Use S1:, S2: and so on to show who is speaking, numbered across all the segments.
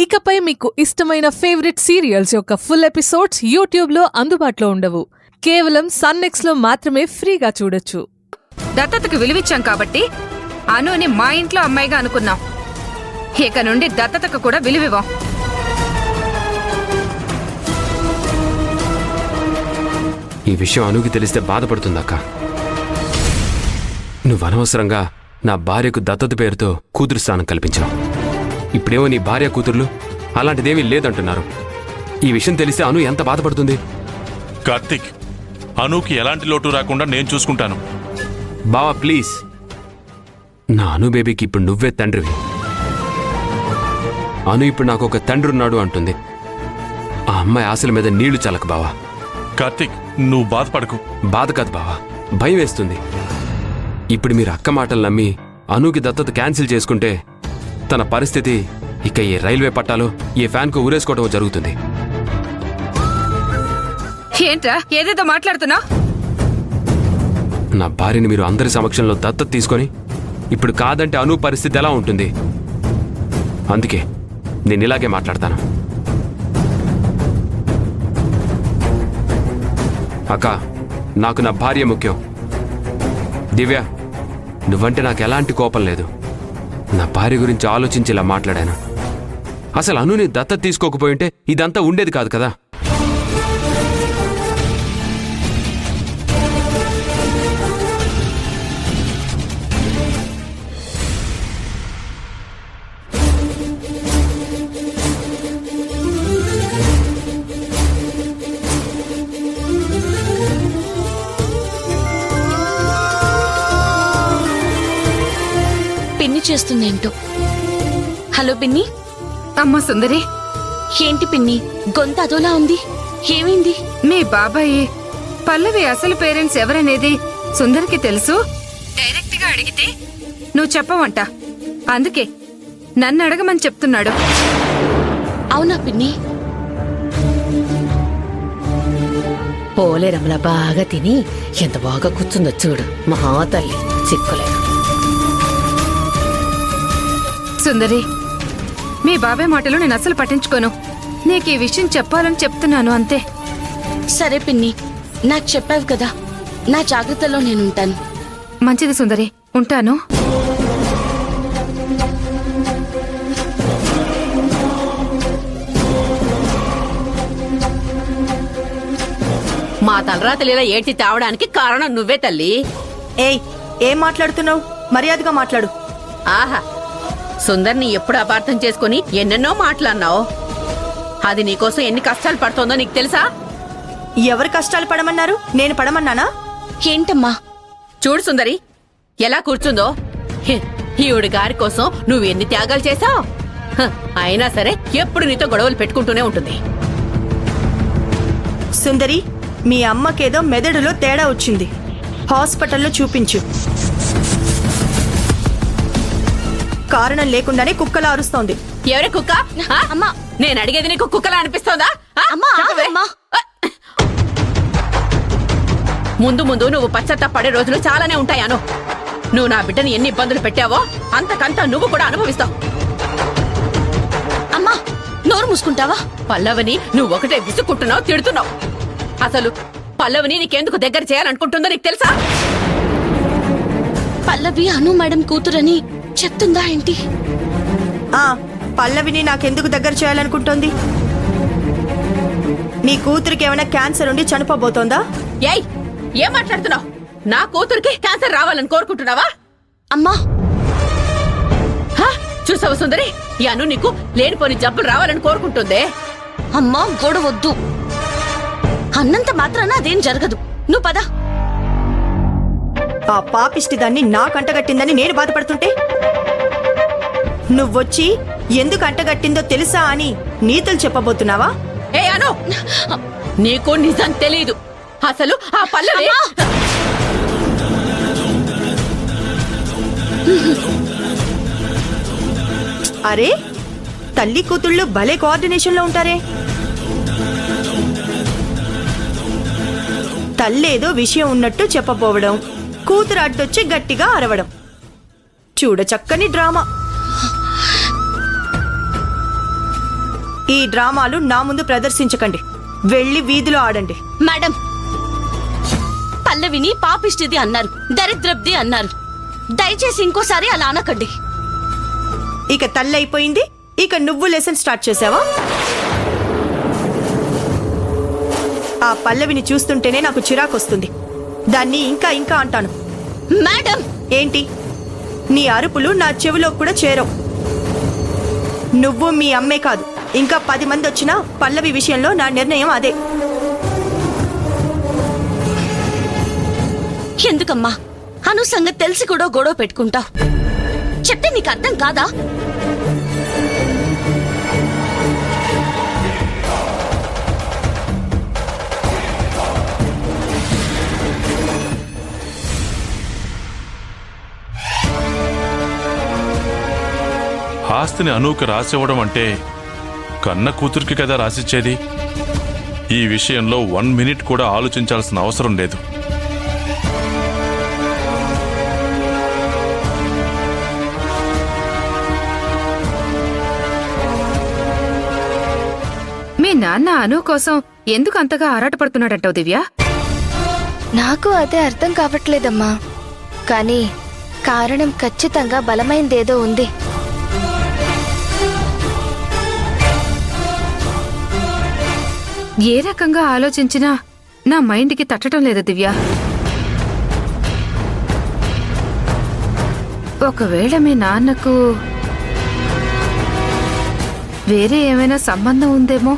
S1: ఇకపై మీకు ఇష్టమైన ఫేవరెట్ సీరియల్స్ యొక్క ఫుల్ ఎపిసోడ్స్ యూట్యూబ్లో అందుబాటులో ఉండవు. కేవలం సన్నెక్స్లో మాత్రమే ఫ్రీగా చూడొచ్చు.
S2: దత్తతకు విలువిచ్చాం కాబట్టి అనుని మా ఇంట్లో అమ్మాయిగా అనుకున్నాం. ఇక నుండి దత్తతకు కూడా విలువివ్వం.
S3: ఈ విషయం అనుకి తెలిస్తే బాధపడుతుందక్క. నువ్వు అనవసరంగా నా భార్యకు దత్తత పేరుతో కూతురు స్థానం కల్పించావు. ఇప్పుడేమో నీ భార్య కూతుర్లు అలాంటిదేమీ లేదంటున్నారు. ఈ విషయం తెలిస్తే అను ఎంత బాధపడుతుంది?
S4: కార్తీక్, అనుకి ఎలాంటి లోటు రాకుండా నేను చూసుకుంటాను.
S3: బావా ప్లీజ్, నా అను బేబీకి ఇప్పుడు నువ్వే తండ్రివి. అను ఇప్పుడు నాకు ఒక తండ్రి ఉన్నాడు అంటుంది. ఆ అమ్మాయి ఆశల మీద నీళ్లు చల్లకు బావా.
S4: కార్తీక్, నువ్వు బాధపడకు.
S3: బాధ కాదు బావా, భయం వేస్తుంది. ఇప్పుడు మీరు అక్క మాటలు నమ్మి అనుకి దత్తత క్యాన్సిల్ చేసుకుంటే తన పరిస్థితి ఇక ఏ రైల్వే పట్టాలో ఏ ఫ్యాన్కు ఊరేసుకోవడం జరుగుతుంది.
S2: ఏంట్రా ఏదేదో మాట్లాడుతున్నా?
S3: నా భార్యని మీరు అందరి సమక్షంలో దత్తత తీసుకొని ఇప్పుడు కాదంటే అను పరిస్థితి ఎలా ఉంటుంది? అందుకే నేను ఇలాగే మాట్లాడతాను. అక్క, నాకు నా భార్య ముఖ్యం. దివ్య, నువ్వంటే నాకు ఎలాంటి కోపం లేదు. నా భార్య గురించి ఆలోచించి ఇలా మాట్లాడాను. అసలు అనుని దత్తత తీసుకోకపోయింటే ఇదంతా ఉండేది కాదు కదా.
S5: పిన్ని చేస్తుందేంటో. హలో పిన్ని.
S2: అమ్మ సుందరి.
S5: ఏంటి పిన్ని గొంత అదోలా ఉంది? ఏమైంది?
S2: మీ బాబాయి పల్లవి అసలు పేరెంట్స్ ఎవరనేది సుందరికి తెలుసు. డైరెక్ట్ గా అడిగితే నువ్వు చెప్పవంట. అందుకే నన్ను అడగమని చెప్తున్నాడు.
S5: అవునా పిన్ని?
S6: పోలే రమల బాగా తిని ఎంత బాగా కూర్చుందో చూడు. మహా తల్లి చిక్కులేదు.
S2: సుందరి, మీ బాబాయ్ మాటలు నేను అసలు పట్టించుకోను. నీకు ఈ విషయం చెప్పాలని చెప్తున్నాను అంతే.
S5: సరే పిన్ని, నాకు చెప్పావు కదా, నా జాగ్రత్తలో నేనుంటాను.
S2: మంచిది సుందరి, ఉంటాను.
S6: మా తలరాతలీలా ఏడ్చి తేవడానికి కారణం నువ్వే తల్లి.
S7: ఏయ్, ఏం మాట్లాడుతున్నావు? మర్యాదగా మాట్లాడు.
S6: ఆహా, సుందర్ని ఎప్పుడు అపార్థం చేసుకుని ఎన్నెన్నో మాట్లాడినావు. అది నీకోసం ఎన్ని కష్టాలు పడుతోందో నీకు తెలుసా?
S7: ఎవరు కష్టాలు పడమన్నారు? నేను పడమన్నానా?
S5: ఏంటమ్మా?
S6: చూడు సుందరి ఎలా కూర్చుందో. ఈవిడి గారి కోసం నువ్వు ఎన్ని త్యాగాలు చేశావు. అయినా సరే ఎప్పుడు నీతో గొడవలు పెట్టుకుంటూనే ఉంటుంది.
S7: సుందరి, మీ అమ్మకేదో మెదడులో తేడా వచ్చింది. హాస్పిటల్లో చూపించు. కారణం లేకుండానే కుక్కలా అరుస్తోంది.
S6: ఎవరే కుక్క?
S5: అమ్మా,
S6: నేను అడిగేది నీకు కుక్కలా అనిపిస్తోందా?
S5: అమ్మా, ఆగమ్మా.
S6: ముందు ముందు నువ్వు పశ్చాత్తాపడే రోజులు చాలానే ఉంటాయాను. నువ్వు నా బిడ్డని ఎన్ని ఇబ్బందులు పెట్టావో అంతకంతా నువ్వు కూడా అనుభవిస్తావు.
S5: అమ్మా, నోరు మూసుకుంటావా?
S6: పల్లవిని నువ్వు ఒకటే విసుక్కుంటున్నావు, తిడుతున్నావు. అసలు పల్లవిని నీకెందుకు దగ్గర చేయాలనుకుంటుందో నీకు తెలుసా?
S5: పల్లవి అను మేడం కూతురని చెప్తుందా ఏంటి?
S7: పల్లవిని నాకెందుకు దగ్గర చేయాలనుకుంటోంది? నీ కూతురికి ఏమైనా క్యాన్సర్ ఉండి చనిపోబోతోందా?
S6: ఏయ్, ఏం మాట్లాడుతున్నావు? నా కూతురికి క్యాన్సర్ రావాలని కోరుకుంటున్నావా?
S5: అమ్మా,
S6: చూసావు సుందరి, ఈ అను నీకు లేనిపోని జబ్బులు రావాలని కోరుకుంటుందే.
S5: అమ్మా గొడవద్దు. అన్నంత మాత్రాన అదేం జరగదు. నువ్వు పద.
S7: ఆ పాపిష్టి దాన్ని నాకంటగట్టిందని నేను బాధపడుతుంటే నువ్వొచ్చి ఎందుకు అంటగట్టిందో తెలుసా అని నీతులు చెప్పబోతున్నావా?
S6: ఏ అను, నీకు నిజం తెలీదు. అసలు ఆ పల్లవి
S7: అరే, తల్లి కూతుళ్ళు భలే కోఆర్డినేషన్ లో ఉంటారే. తల్లేదో విషయం ఉన్నట్టు చెప్పబోవడం, కూతురు అడ్డొచ్చి గట్టిగా అరవడం. చూడ చక్కని డ్రామా. ఈ డ్రామాలు నా ముందు ప్రదర్శించకండి. వెళ్ళి వీధిలో ఆడండి.
S5: మేడం, పల్లవిని పాపిష్టిది అన్నారు, దరిద్రబ్ది అన్నారు. దయచేసి ఇంకోసారి అలా అనకండి.
S7: ఇక తల్లి అయిపోయింది, ఇక నువ్వు లెసన్ స్టార్ట్ చేసావా? ఆ పల్లవిని చూస్తుంటేనే నాకు చిరాకు వస్తుంది. దాన్ని ఇంకా ఇంకా అంటాను.
S5: మేడం,
S7: ఏంటి నీ అరుపులు నా చెవిలో కూడా చేరవు. నువ్వు మీ అమ్మే కాదు, ఇంకా 10 మంది వచ్చినా పల్లవి విషయంలో నా నిర్ణయం అదే.
S5: ఎందుకమ్మా అను సంగతి తెలిసి కూడా గొడవ పెట్టుకుంటావు? చెప్తే నీకు అర్థం కాదా?
S4: ఆస్తిని అనూకి రాసివ్వడం అంటే కన్న కూతురికి కదా రాసిచ్చేది. ఈ విషయంలో 1 మినిట్ కూడా ఆలోచించాల్సిన అవసరం లేదు.
S2: మీ నాన్న అను కోసం ఎందుకు అంతగా ఆరాటపడుతున్నాడంటావు దివ్య?
S8: నాకు అదే అర్థం కావట్లేదమ్మా. కానీ కారణం ఖచ్చితంగా బలమైందేదో ఉంది.
S2: ఏ రకంగా ఆలోచించినా నా మైండ్కి తట్టడం లేదు దివ్య. ఒకవేళ మీ నాన్నకు వేరే ఏమైనా సంబంధం ఉందేమో?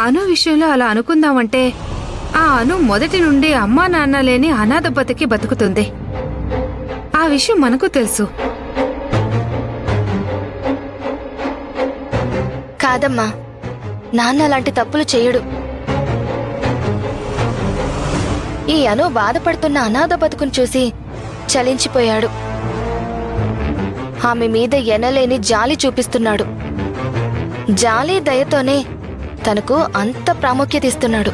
S2: అను విషయంలో అలా అనుకుందామంటే ఆ అను మొదటి నుండి అమ్మా నాన్న లేని అనాథ బతికి బతుకుతుంది. ఆ విషయం మనకు తెలుసు.
S8: కాదమ్మా, నాన్న అలాంటి తప్పులు చేయడు. ఈ అను బాధపడుతున్న అనాథ బతుకును చూసి చలించిపోయాడు. ఆమె మీద ఎనలేని జాలి చూపిస్తున్నాడు. జాలి దయతోనే తనకు అంత ప్రాముఖ్యత ఇస్తున్నాడు.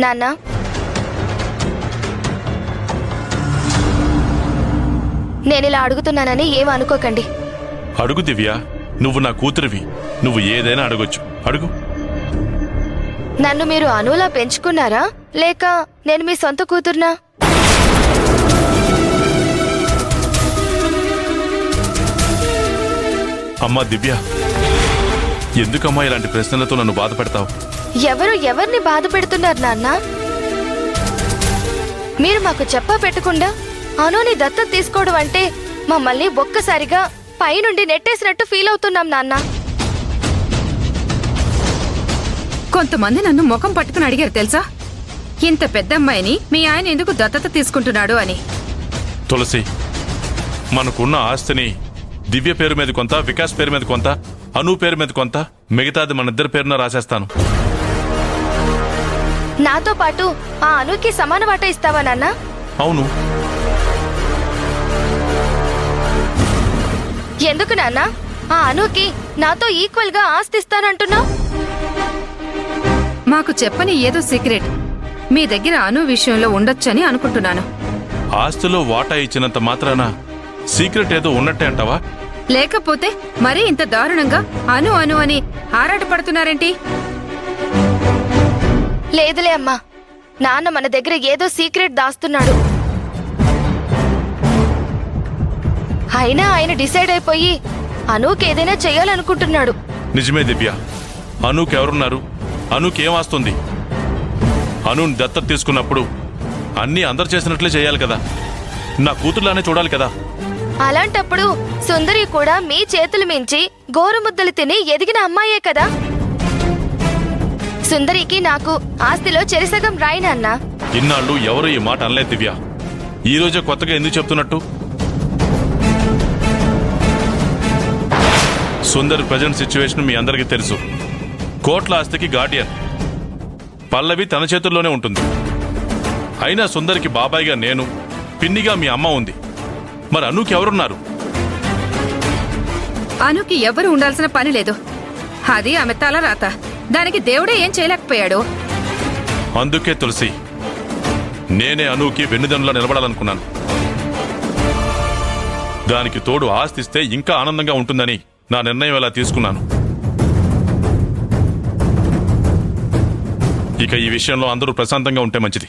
S8: నాన్న, నేనిలా అడుగుతున్నానని ఏం అనుకోకండి.
S4: అడుగు దివ్య, నువ్వు నా కూతురివి. నువ్వు ఏదైనా అడగొచ్చు, అడుగు.
S8: నన్ను మీరు అనులా పెంచుకున్నారా, లేక నేను మీ సొంత కూతుర్నా?
S4: అమ్మా దివ్య, ఎందుకమ్మా ఇలాంటి ప్రశ్నలతో నన్ను బాధ పెడతావు?
S8: ఎవరు ఎవరిని బాధ పెడుతున్నారు నాన్న? మీరు మాకు చెప్పా పెట్టకుండా అనుని దత్తత తీసుకోవడం అంటే మమ్మల్ని ఒక్కసారిగా పైనుండి నెట్టేసినట్టు ఫీల్ అవుతున్నాం నాన్న.
S2: కొంతమంది నన్ను ముఖం పట్టుకుని అడిగారు తెలుసా, ఇంత పెద్ద అమ్మాయిని మీ ఆయన ఎందుకు దత్తత తీసుకుంటున్నాడు అని.
S4: తులసి, మనకున్న ఆస్తిని దివ్య పేరు మీద కొంత, వికాస్ పేరు మీద కొంత, అను పేరు మీద కొంత, మిగతాది మన ఇద్దరి పేరున రాసేస్తాను.
S8: నాతో పాటు ఆ అనుకి సమాన వాటా ఇస్తావా నాన్న?
S4: అవును.
S8: ఎందుకు నాన్న ఆ అనుకి నాతో ఈక్వల్ గా ఆస్తి ఇస్తానంటున్నావు?
S2: మాకు చెప్పని ఏదో సీక్రెట్ మీ దగ్గర అను విషయంలో ఉండొచ్చని అనుకుంటున్నాను.
S4: ఆస్తిలో వాటా ఇచ్చినంత మాత్రాన సీక్రెట్ ఏదో ఉన్నట్టే అంటావా?
S2: లేకపోతే మరీ ఇంత దారుణంగా అను అను అని ఆరాటపడుతున్నారేంటి?
S8: లేదులే అమ్మా, నాన్న మన దగ్గర ఏదో సీక్రెట్ దాస్తున్నాడు. అయినా ఆయన డిసైడ్ అయిపోయి అనూకి ఏదైనా చెయ్యాలనుకుంటున్నాడు.
S4: నిజమే దివ్య, అనూకి ఎవరున్నారు? అనూకి ఏం ఆస్తుంది? అనూని దత్తత తీసుకున్నప్పుడు అన్నీ అందరు చేసినట్లే చేయాలి కదా, నా కూతురులానే చూడాలి కదా.
S8: అలాంటప్పుడు సుందరి కూడా మీ చేతులు మించి గోరుముద్దలు తిని ఎదిగిన అమ్మాయే కదా. సుందరికి నాకు ఆస్తిలో చెరిసగం రాయి నాన్న.
S4: ఇన్నాళ్ళు ఎవరు ఈ మాట అనలేదు దివ్య, ఈ రోజే కొత్తగా ఎందుకు చెప్తున్నట్టు? సుందర్ ప్రజెంట్ సిచ్యువేషన్ మీ అందరికీ తెలుసు. కోట్ల ఆస్తికి గార్డియన్ పల్లవి తన చేతుల్లోనే ఉంటుంది. అయినా సుందరికి బాబాయిగా నేను, పిన్నిగా మీ అమ్మ ఉంది. మరి అనుకి ఎవరున్నారు?
S2: అనుకి ఎవరు ఉండాల్సిన పని లేదు, అది ఆమె తల రాత. దానికి దేవుడే ఏం చేయలేకపోయాడు.
S4: అందుకే తులసి నేనే అనుకి వెన్నుదన్నులా నిలబడాలనుకున్నాను. దానికి తోడు ఆస్తిస్తే ఇంకా ఆనందంగా ఉంటుందని నా నిర్ణయం ఇలా తీసుకున్నాను. ఇక ఈ విషయంలో అందరూ ప్రశాంతంగా ఉంటే మంచిది.